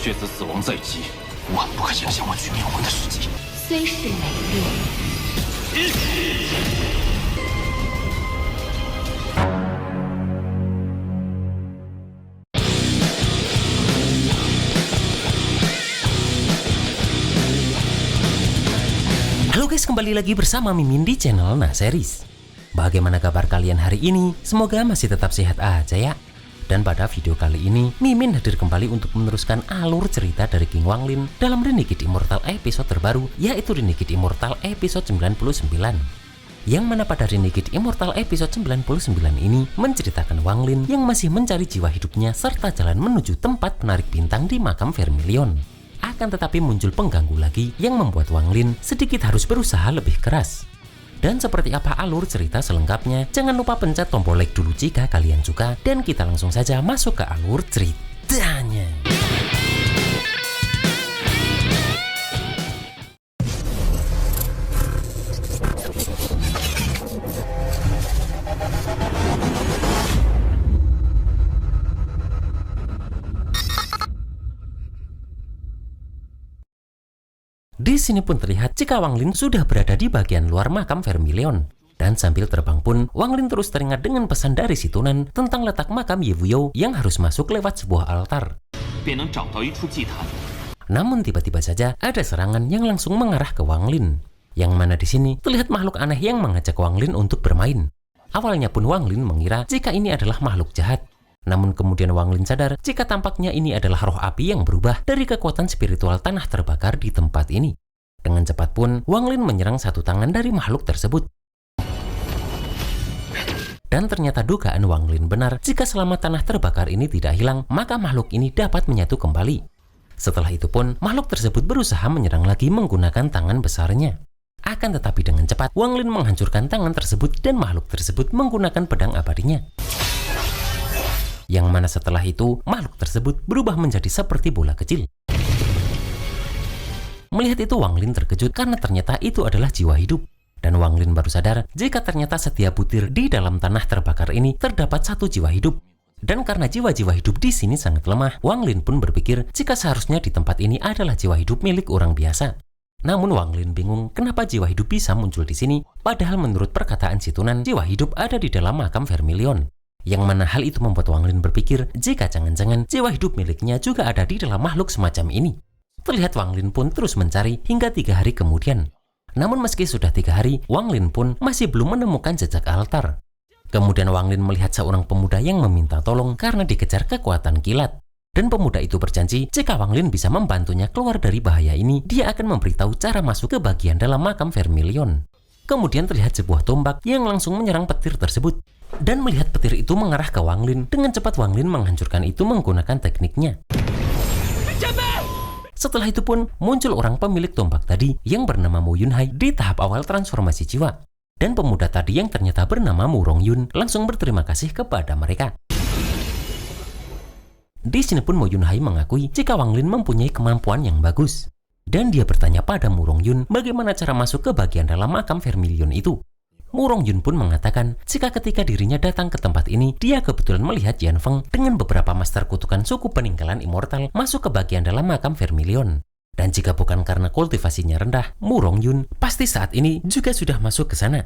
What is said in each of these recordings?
血子死亡在即，万不可影响我取灭魂的时机。虽是美丽。 Halo guys, kembali lagi bersama Mimin di channel Nah Series. Bagaimana kabar kalian hari ini? Semoga masih tetap sehat aja ya. Dan pada video kali ini, Mimin hadir kembali untuk meneruskan alur cerita dari King Wanglin dalam Renegade Immortal episode terbaru, yaitu Renegade Immortal episode 99. Yang mana pada Renegade Immortal episode 99 ini menceritakan Wanglin yang masih mencari jiwa hidupnya serta jalan menuju tempat penarik bintang di makam Vermilion. Akan tetapi muncul pengganggu lagi yang membuat Wanglin sedikit harus berusaha lebih keras. Dan seperti apa alur cerita selengkapnya, jangan lupa pencet tombol like dulu jika kalian suka, dan kita langsung saja masuk ke alur ceritanya. Di sini pun terlihat jika Wanglin sudah berada di bagian luar makam Vermilion. Dan sambil terbang pun, Wanglin terus teringat dengan pesan dari Situnan tentang letak makam Yevuyo yang harus masuk lewat sebuah altar. Namun tiba-tiba saja ada serangan yang langsung mengarah ke Wanglin. Yang mana di sini terlihat makhluk aneh yang mengajak Wanglin untuk bermain. Awalnya pun Wanglin mengira jika ini adalah makhluk jahat. Namun kemudian Wanglin sadar jika tampaknya ini adalah roh api yang berubah dari kekuatan spiritual tanah terbakar di tempat ini. Dengan cepat pun Wanglin menyerang satu tangan dari makhluk tersebut. Dan ternyata dugaan Wanglin benar, jika selama tanah terbakar ini tidak hilang, maka makhluk ini dapat menyatu kembali. Setelah itu pun makhluk tersebut berusaha menyerang lagi menggunakan tangan besarnya. Akan tetapi dengan cepat Wanglin menghancurkan tangan tersebut dan makhluk tersebut menggunakan pedang abadinya. Yang mana setelah itu, makhluk tersebut berubah menjadi seperti bola kecil. Melihat itu Wanglin terkejut karena ternyata itu adalah jiwa hidup. Dan Wanglin baru sadar jika ternyata setiap butir di dalam tanah terbakar ini terdapat satu jiwa hidup. Dan karena jiwa-jiwa hidup di sini sangat lemah, Wanglin pun berpikir jika seharusnya di tempat ini adalah jiwa hidup milik orang biasa. Namun Wanglin bingung kenapa jiwa hidup bisa muncul di sini, padahal menurut perkataan Situnan, jiwa hidup ada di dalam makam Vermilion. Yang mana hal itu membuat Wanglin berpikir jika jangan-jangan jiwa hidup miliknya juga ada di dalam makhluk semacam ini. Terlihat Wanglin pun terus mencari hingga 3 hari kemudian. Namun meski sudah 3 hari, Wanglin pun masih belum menemukan jejak altar. Kemudian Wanglin melihat seorang pemuda yang meminta tolong karena dikejar kekuatan kilat. Dan pemuda itu berjanji jika Wanglin bisa membantunya keluar dari bahaya ini, dia akan memberitahu cara masuk ke bagian dalam makam Vermilion. Kemudian terlihat sebuah tombak yang langsung menyerang petir tersebut. Dan melihat petir itu mengarah ke Wanglin, dengan cepat Wanglin menghancurkan itu menggunakan tekniknya. Setelah itu pun muncul orang pemilik tombak tadi yang bernama Mo Yunhai di tahap awal transformasi jiwa. Dan pemuda tadi yang ternyata bernama Mu Rongyun langsung berterima kasih kepada mereka. Di sini pun Mo Yunhai mengakui jika Wanglin mempunyai kemampuan yang bagus. Dan dia bertanya pada Mu Rongyun bagaimana cara masuk ke bagian dalam makam Vermilion itu. Mu Rongyun pun mengatakan jika ketika dirinya datang ke tempat ini, dia kebetulan melihat Yan Feng dengan beberapa master kutukan suku peninggalan immortal masuk ke bagian dalam makam Vermilion. Dan jika bukan karena kultivasinya rendah, Mu Rongyun pasti saat ini juga sudah masuk ke sana.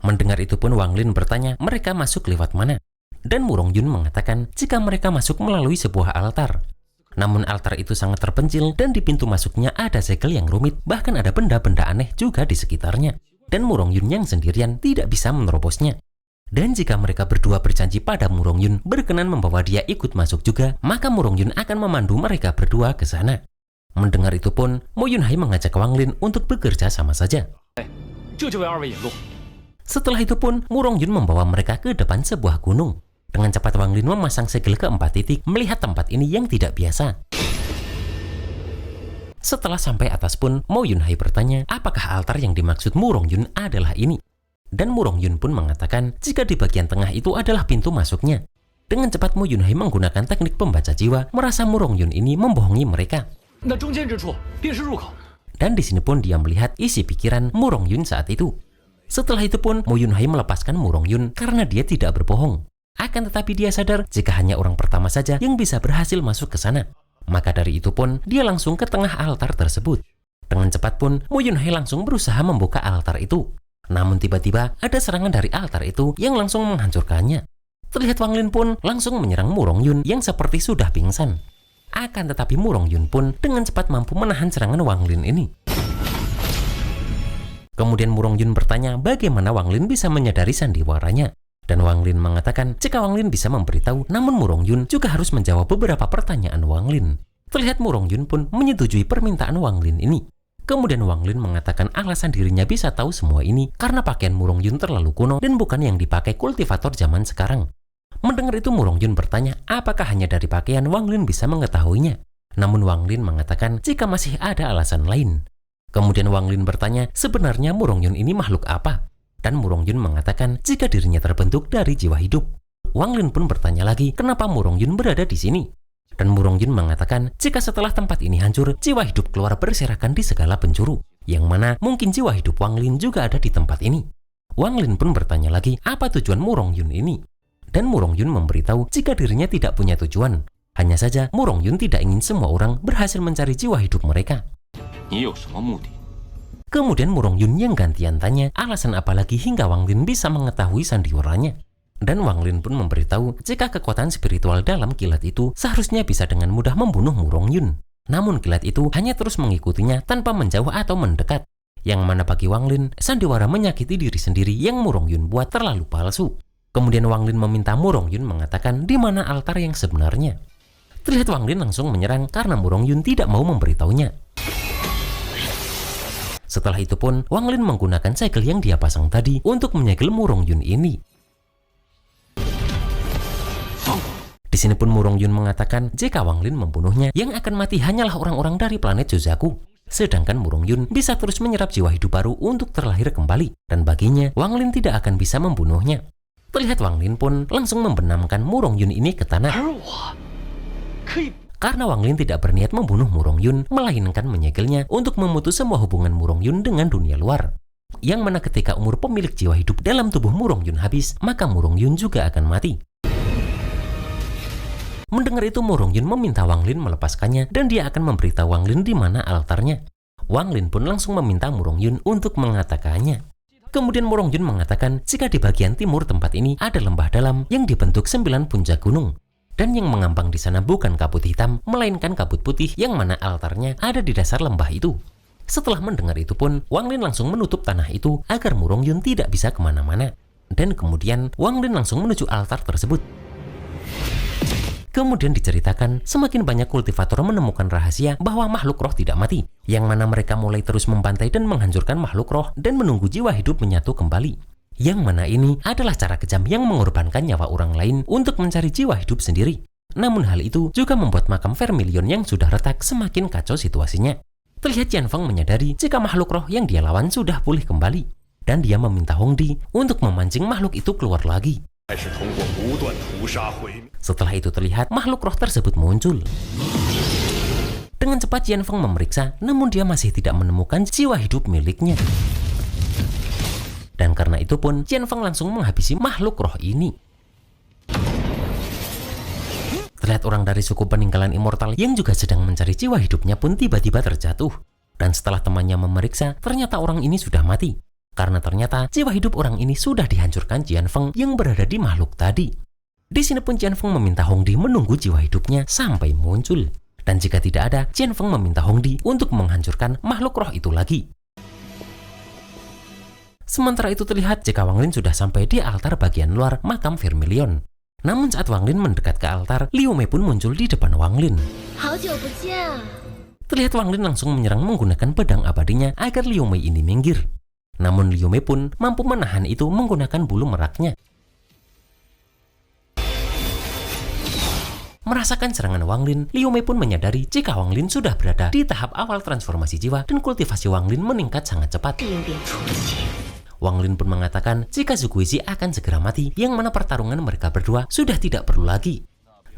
Mendengar itu pun Wanglin bertanya mereka masuk lewat mana. Dan Mu Rongyun mengatakan jika mereka masuk melalui sebuah altar. Namun altar itu sangat terpencil dan di pintu masuknya ada segel yang rumit, bahkan ada benda-benda aneh juga di sekitarnya. Dan Mu Rongyun yang sendirian tidak bisa menerobosnya. Dan jika mereka berdua berjanji pada Mu Rongyun berkenan membawa dia ikut masuk juga, maka Mu Rongyun akan memandu mereka berdua ke sana. Mendengar itu pun, Mo Yunhai mengajak Wanglin untuk bekerja sama saja. Setelah itu pun, Mu Rongyun membawa mereka ke depan sebuah gunung. Dengan cepat Wanglin memasang segel ke 4 titik melihat tempat ini yang tidak biasa. Setelah sampai atas pun, Mo Yunhai bertanya apakah altar yang dimaksud Mu Rongyun adalah ini. Dan Mu Rongyun pun mengatakan jika di bagian tengah itu adalah pintu masuknya. Dengan cepat Mo Yunhai menggunakan teknik pembaca jiwa, merasa Mu Rongyun ini membohongi mereka. Dan di sini pun dia melihat isi pikiran Mu Rongyun saat itu. Setelah itu pun Mo Yunhai melepaskan Mu Rongyun karena dia tidak berbohong. Akan tetapi dia sadar jika hanya orang pertama saja yang bisa berhasil masuk ke sana. Maka dari itu pun, dia langsung ke tengah altar tersebut. Dengan cepat pun, Mo Yunhai langsung berusaha membuka altar itu. Namun tiba-tiba, ada serangan dari altar itu yang langsung menghancurkannya. Terlihat Wang Lin pun langsung menyerang Mu Rongyun yang seperti sudah pingsan. Akan tetapi Mu Rongyun pun dengan cepat mampu menahan serangan Wang Lin ini. Kemudian Mu Rongyun bertanya bagaimana Wang Lin bisa menyadari sandiwaranya. Dan Wang Lin mengatakan jika Wang Lin bisa memberitahu, namun Mu Rongyun juga harus menjawab beberapa pertanyaan Wang Lin. Terlihat Mu Rongyun pun menyetujui permintaan Wang Lin ini. Kemudian Wang Lin mengatakan alasan dirinya bisa tahu semua ini karena pakaian Mu Rongyun terlalu kuno dan bukan yang dipakai kultivator zaman sekarang. Mendengar itu Mu Rongyun bertanya apakah hanya dari pakaian Wang Lin bisa mengetahuinya. Namun Wang Lin mengatakan jika masih ada alasan lain. Kemudian Wang Lin bertanya sebenarnya Mu Rongyun ini makhluk apa? Dan Mu Rongyun mengatakan jika dirinya terbentuk dari jiwa hidup. Wang Lin pun bertanya lagi kenapa Mu Rongyun berada di sini. Dan Mu Rongyun mengatakan jika setelah tempat ini hancur, jiwa hidup keluar berserakan di segala penjuru. Yang mana mungkin jiwa hidup Wang Lin juga ada di tempat ini. Wang Lin pun bertanya lagi apa tujuan Mu Rongyun ini. Dan Mu Rongyun memberitahu jika dirinya tidak punya tujuan. Hanya saja Mu Rongyun tidak ingin semua orang berhasil mencari jiwa hidup mereka. Kemudian Mu Rongyun yang gantian tanya alasan apa lagi hingga Wang Lin bisa mengetahui sandiwaranya. Dan Wang Lin pun memberitahu jika kekuatan spiritual dalam kilat itu seharusnya bisa dengan mudah membunuh Mu Rongyun. Namun kilat itu hanya terus mengikutinya tanpa menjauh atau mendekat. Yang mana bagi Wang Lin, sandiwara menyakiti diri sendiri yang Mu Rongyun buat terlalu palsu. Kemudian Wang Lin meminta Mu Rongyun mengatakan di mana altar yang sebenarnya. Terlihat Wang Lin langsung menyerang karena Mu Rongyun tidak mau memberitahunya. Setelah itu pun, Wang Lin menggunakan segel yang dia pasang tadi untuk menyegel Mu Rongyun ini. Di sini pun Mu Rongyun mengatakan jika Wang Lin membunuhnya, yang akan mati hanyalah orang-orang dari planet Jozaku. Sedangkan Mu Rongyun bisa terus menyerap jiwa hidup baru untuk terlahir kembali. Dan baginya, Wang Lin tidak akan bisa membunuhnya. Terlihat Wang Lin pun langsung membenamkan Mu Rongyun ini ke tanah. Karena Wang Lin tidak berniat membunuh Mu Rongyun, melainkan menyegelnya untuk memutus semua hubungan Mu Rongyun dengan dunia luar. Yang mana ketika umur pemilik jiwa hidup dalam tubuh Mu Rongyun habis, maka Mu Rongyun juga akan mati. Mendengar itu Mu Rongyun meminta Wang Lin melepaskannya dan dia akan memberitahu Wang Lin di mana altarnya. Wang Lin pun langsung meminta Mu Rongyun untuk mengatakannya. Kemudian Mu Rongyun mengatakan jika di bagian timur tempat ini ada lembah dalam yang dibentuk 9 puncak gunung. Dan yang mengambang di sana bukan kabut hitam, melainkan kabut putih yang mana altarnya ada di dasar lembah itu. Setelah mendengar itu pun, Wang Lin langsung menutup tanah itu agar Mu Rongyun tidak bisa kemana-mana. Dan kemudian Wang Lin langsung menuju altar tersebut. Kemudian diceritakan semakin banyak kultivator menemukan rahasia bahwa makhluk roh tidak mati, yang mana mereka mulai terus membantai dan menghancurkan makhluk roh dan menunggu jiwa hidup menyatu kembali. Yang mana ini adalah cara kejam yang mengorbankan nyawa orang lain untuk mencari jiwa hidup sendiri. Namun hal itu juga membuat makam Vermilion yang sudah retak semakin kacau situasinya. Terlihat Jianfeng menyadari jika makhluk roh yang dia lawan sudah pulih kembali. Dan dia meminta Hongdi untuk memancing makhluk itu keluar lagi. Setelah itu terlihat makhluk roh tersebut muncul. Dengan cepat Jianfeng memeriksa, namun dia masih tidak menemukan jiwa hidup miliknya. Dan karena itu pun, Jianfeng langsung menghabisi makhluk roh ini. Terlihat orang dari suku peninggalan immortal yang juga sedang mencari jiwa hidupnya pun tiba-tiba terjatuh. Dan setelah temannya memeriksa, ternyata orang ini sudah mati. Karena ternyata jiwa hidup orang ini sudah dihancurkan Jianfeng yang berada di makhluk tadi. Di sini pun Jianfeng meminta Hongdi menunggu jiwa hidupnya sampai muncul. Dan jika tidak ada, Jianfeng meminta Hongdi untuk menghancurkan makhluk roh itu lagi. Sementara itu terlihat jika Wang Lin sudah sampai di altar bagian luar makam Vermilion. Namun saat Wang Lin mendekat ke altar, Liu Mei pun muncul di depan Wang Lin. Terlihat Wang Lin langsung menyerang menggunakan pedang abadinya agar Liu Mei ini minggir. Namun Liu Mei pun mampu menahan itu menggunakan bulu meraknya. Merasakan serangan Wang Lin, Liu Mei pun menyadari jika Wang Lin sudah berada di tahap awal transformasi jiwa dan kultivasi Wang Lin meningkat sangat cepat. Wang Lin pun mengatakan jika Zuguizi akan segera mati, yang mana pertarungan mereka berdua sudah tidak perlu lagi.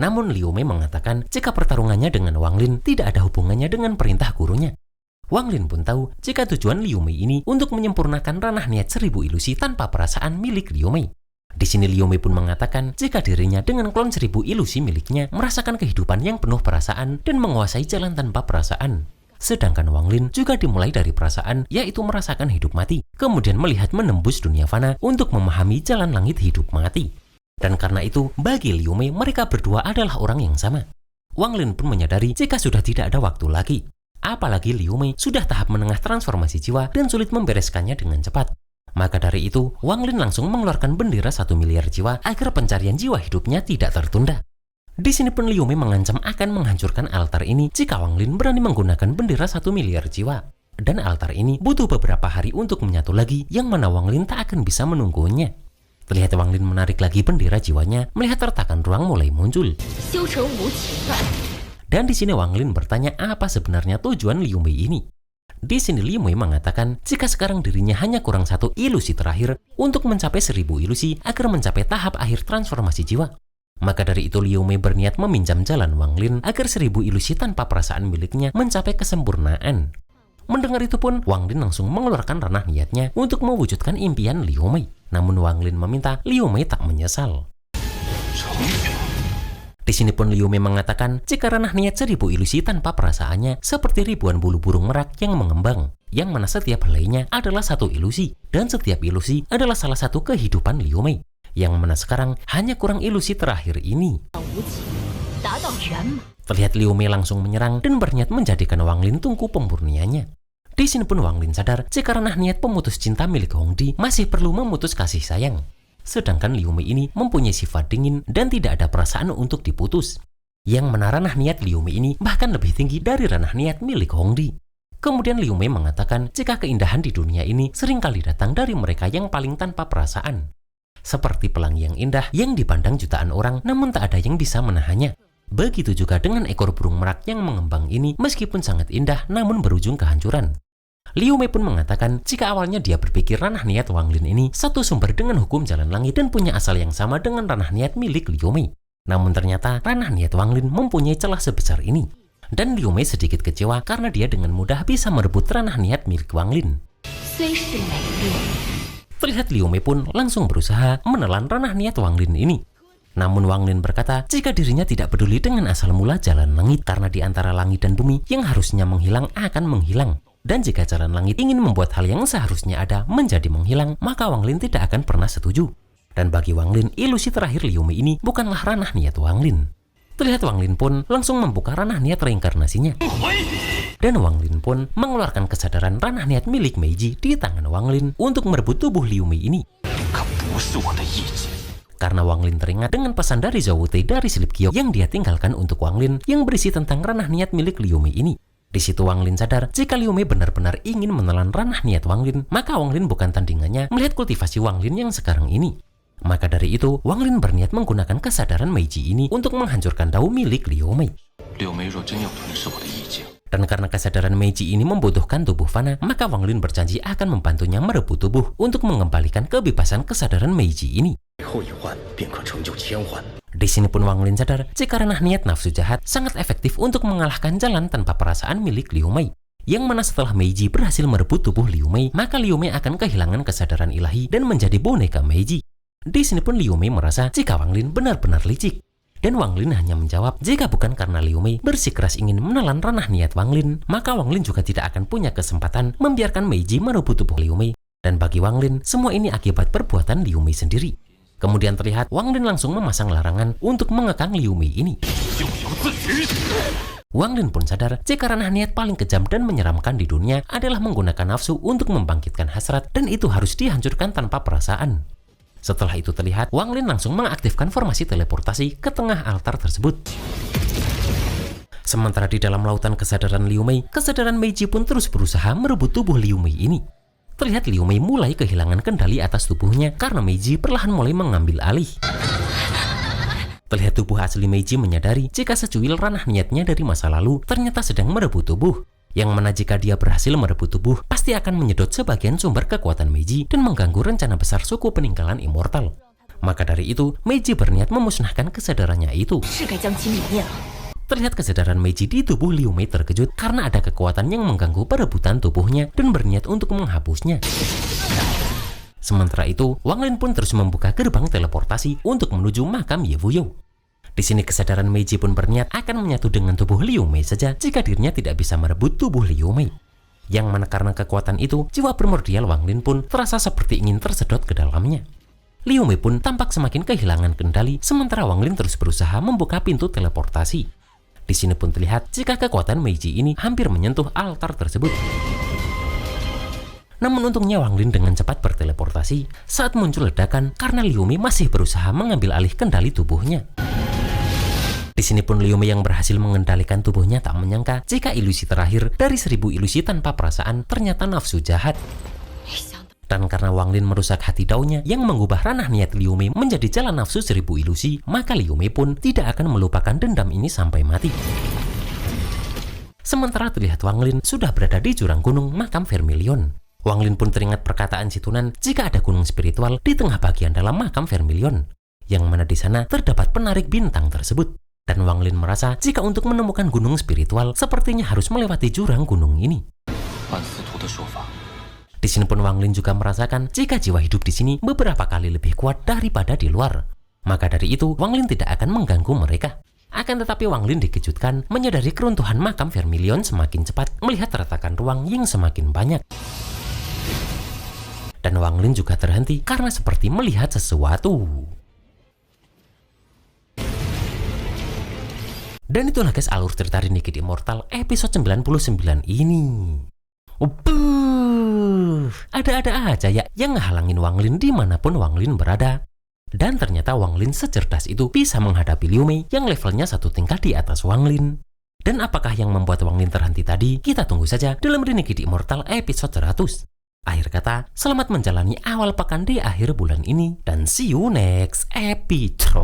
Namun Liu Mei mengatakan jika pertarungannya dengan Wang Lin tidak ada hubungannya dengan perintah gurunya. Wang Lin pun tahu jika tujuan Liu Mei ini untuk menyempurnakan ranah niat 1000 ilusi tanpa perasaan milik Liu Mei. Di sini Liu Mei pun mengatakan jika dirinya dengan klon 1000 ilusi miliknya merasakan kehidupan yang penuh perasaan dan menguasai jalan tanpa perasaan. Sedangkan Wang Lin juga dimulai dari perasaan, yaitu merasakan hidup mati, kemudian melihat menembus dunia fana untuk memahami jalan langit hidup mati. Dan karena itu, bagi Liu Mei mereka berdua adalah orang yang sama. Wang Lin pun menyadari jika sudah tidak ada waktu lagi. Apalagi Liu Mei sudah tahap menengah transformasi jiwa dan sulit membereskannya dengan cepat. Maka dari itu, Wang Lin langsung mengeluarkan bendera 1 miliar jiwa agar pencarian jiwa hidupnya tidak tertunda. Di sini pun Liu Mei mengancam akan menghancurkan altar ini jika Wang Lin berani menggunakan bendera 1 miliar jiwa. Dan altar ini butuh beberapa hari untuk menyatu lagi, yang mana Wang Lin tak akan bisa menunggunya. Terlihat Wang Lin menarik lagi bendera jiwanya, melihat retakan ruang mulai muncul. Dan di sini Wang Lin bertanya apa sebenarnya tujuan Liu Mei ini. Di sini Liu Mei mengatakan jika sekarang dirinya hanya kurang 1 ilusi terakhir untuk mencapai 1000 ilusi agar mencapai tahap akhir transformasi jiwa. Maka dari itu Liu Mei berniat meminjam jalan Wang Lin agar 1000 ilusi tanpa perasaan miliknya mencapai kesempurnaan. Mendengar itu pun Wang Lin langsung mengeluarkan ranah niatnya untuk mewujudkan impian Liu Mei. Namun Wang Lin meminta Liu Mei tak menyesal. Di sini pun Liu Mei mengatakan jika ranah niat 1000 ilusi tanpa perasaannya seperti ribuan bulu burung merak yang mengembang, yang mana setiap helainya adalah 1 ilusi, dan setiap ilusi adalah salah satu kehidupan Liu Mei, yang mana sekarang hanya kurang ilusi terakhir ini. Terlihat Liu Mei langsung menyerang dan berniat menjadikan Wang Lin tungku pemurniannya. Di sini pun Wang Lin sadar jika ranah niat pemutus cinta milik Hongdi masih perlu memutus kasih sayang. Sedangkan Liu Mei ini mempunyai sifat dingin dan tidak ada perasaan untuk diputus. Yang mana ranah niat Liu Mei ini bahkan lebih tinggi dari ranah niat milik Hongdi. Kemudian Liu Mei mengatakan jika keindahan di dunia ini seringkali datang dari mereka yang paling tanpa perasaan. Seperti pelangi yang indah yang dipandang jutaan orang namun tak ada yang bisa menahannya. Begitu juga dengan ekor burung merak yang mengembang ini meskipun sangat indah namun berujung kehancuran. Liu Mei pun mengatakan jika awalnya dia berpikir ranah niat Wang Lin ini satu sumber dengan hukum jalan langit dan punya asal yang sama dengan ranah niat milik Liu Mei. Namun ternyata ranah niat Wang Lin mempunyai celah sebesar ini. Dan Liu Mei sedikit kecewa karena dia dengan mudah bisa merebut ranah niat milik Wang Lin. Terlihat Liu Mei pun langsung berusaha menelan ranah niat Wang Lin ini. Namun Wang Lin berkata jika dirinya tidak peduli dengan asal mula jalan langit karena di antara langit dan bumi yang harusnya menghilang akan menghilang. Dan jika jalan langit ingin membuat hal yang seharusnya ada menjadi menghilang, maka Wang Lin tidak akan pernah setuju. Dan bagi Wang Lin, ilusi terakhir Liu Mei ini bukanlah ranah niat Wang Lin. Terlihat Wang Lin pun langsung membuka ranah niat reinkarnasinya. Dan Wang Lin pun mengeluarkan kesadaran ranah niat milik Meiji di tangan Wang Lin untuk merebut tubuh Liu Mei ini. Karena Wang Lin teringat dengan pesan dari Zhou Wutei dari Silip Giok yang dia tinggalkan untuk Wang Lin yang berisi tentang ranah niat milik Liu Mei ini. Di situ Wang Lin sadar jika Liu Mei benar-benar ingin menelan ranah niat Wang Lin, maka Wang Lin bukan tandingannya melihat kultivasi Wang Lin yang sekarang ini. Maka dari itu, Wang Lin berniat menggunakan kesadaran Meiji ini untuk menghancurkan dao milik Liu Mei. Dan karena kesadaran Meiji ini membutuhkan tubuh fana, maka Wang Lin berjanji akan membantunya merebut tubuh untuk mengembalikan kebebasan kesadaran Meiji ini. Di sini pun Wang Lin sadar jika ranah niat nafsu jahat sangat efektif untuk mengalahkan jalan tanpa perasaan milik Liu Mei. Yang mana setelah Meiji berhasil merebut tubuh Liu Mei, maka Liu Mei akan kehilangan kesadaran ilahi dan menjadi boneka Meiji. Di sini pun Liu Mei merasa jika Wang Lin benar-benar licik. Dan Wang Lin hanya menjawab jika bukan karena Liu Mei bersikeras ingin menelan ranah niat Wang Lin, maka Wang Lin juga tidak akan punya kesempatan membiarkan Meiji merebut tubuh Liu Mei. Dan bagi Wang Lin, semua ini akibat perbuatan Liu Mei sendiri. Kemudian terlihat Wang Lin langsung memasang larangan untuk mengekang Liu Mei ini. Wang Lin pun sadar jika ranah niat paling kejam dan menyeramkan di dunia adalah menggunakan nafsu untuk membangkitkan hasrat dan itu harus dihancurkan tanpa perasaan. Setelah itu terlihat Wang Lin langsung mengaktifkan formasi teleportasi ke tengah altar tersebut. Sementara di dalam lautan kesadaran Liu Mei, kesadaran Meiji pun terus berusaha merebut tubuh Liu Mei ini. Terlihat Liu Mei mulai kehilangan kendali atas tubuhnya karena Meiji perlahan mulai mengambil alih. Terlihat tubuh asli Meiji menyadari jika secuil ranah niatnya dari masa lalu ternyata sedang merebut tubuh. Yang mana jika dia berhasil merebut tubuh, pasti akan menyedot sebagian sumber kekuatan Meiji dan mengganggu rencana besar suku peninggalan immortal. Maka dari itu, Meiji berniat memusnahkan kesadarannya itu. Terlihat kesadaran Meiji di tubuh Liu Mei terkejut karena ada kekuatan yang mengganggu perebutan tubuhnya dan berniat untuk menghapusnya. Sementara itu, Wang Lin pun terus membuka gerbang teleportasi untuk menuju makam Ye Fuyou. Di sini kesadaran Meiji pun berniat akan menyatu dengan tubuh Liu Mei saja jika dirinya tidak bisa merebut tubuh Liu Mei. Yang mana karena kekuatan itu, jiwa primordial Wang Lin pun terasa seperti ingin tersedot ke dalamnya. Liu Mei pun tampak semakin kehilangan kendali, sementara Wang Lin terus berusaha membuka pintu teleportasi. Di sini pun terlihat jika kekuatan Meiji ini hampir menyentuh altar tersebut. Namun untungnya Wang Lin dengan cepat berteleportasi saat muncul ledakan karena Liu Mei masih berusaha mengambil alih kendali tubuhnya. Di sini pun Liu Mei yang berhasil mengendalikan tubuhnya tak menyangka jika ilusi terakhir dari 1000 ilusi tanpa perasaan ternyata nafsu jahat. Dan karena Wang Lin merusak hati Dao-nya yang mengubah ranah niat Liu Mei menjadi jalan nafsu 1000 ilusi, maka Liu Mei pun tidak akan melupakan dendam ini sampai mati. Sementara terlihat Wang Lin sudah berada di jurang gunung makam Vermilion. Wang Lin pun teringat perkataan si Tunan jika ada gunung spiritual di tengah bagian dalam makam Vermilion, yang mana di sana terdapat penarik bintang tersebut. Dan Wang Lin merasa jika untuk menemukan gunung spiritual sepertinya harus melewati jurang gunung ini. Di sini pun Wang Lin juga merasakan jika jiwa hidup di sini beberapa kali lebih kuat daripada di luar. Maka dari itu, Wang Lin tidak akan mengganggu mereka. Akan tetapi Wang Lin dikejutkan menyadari keruntuhan makam Vermilion semakin cepat melihat retakan ruang yang semakin banyak. Dan Wang Lin juga terhenti karena seperti melihat sesuatu. Dan itulah guys alur cerita Renegade Immortal episode 99 ini. Ada-ada aja ya yang ngehalangin Wang Lin dimanapun Wang Lin berada. Dan ternyata Wang Lin secerdas itu bisa menghadapi Liu Mei yang levelnya satu tingkat di atas Wang Lin. Dan apakah yang membuat Wang Lin terhenti tadi? Kita tunggu saja dalam Renegade Immortal episode 100. Akhir kata, selamat menjalani awal pekan di akhir bulan ini. Dan see you next episode.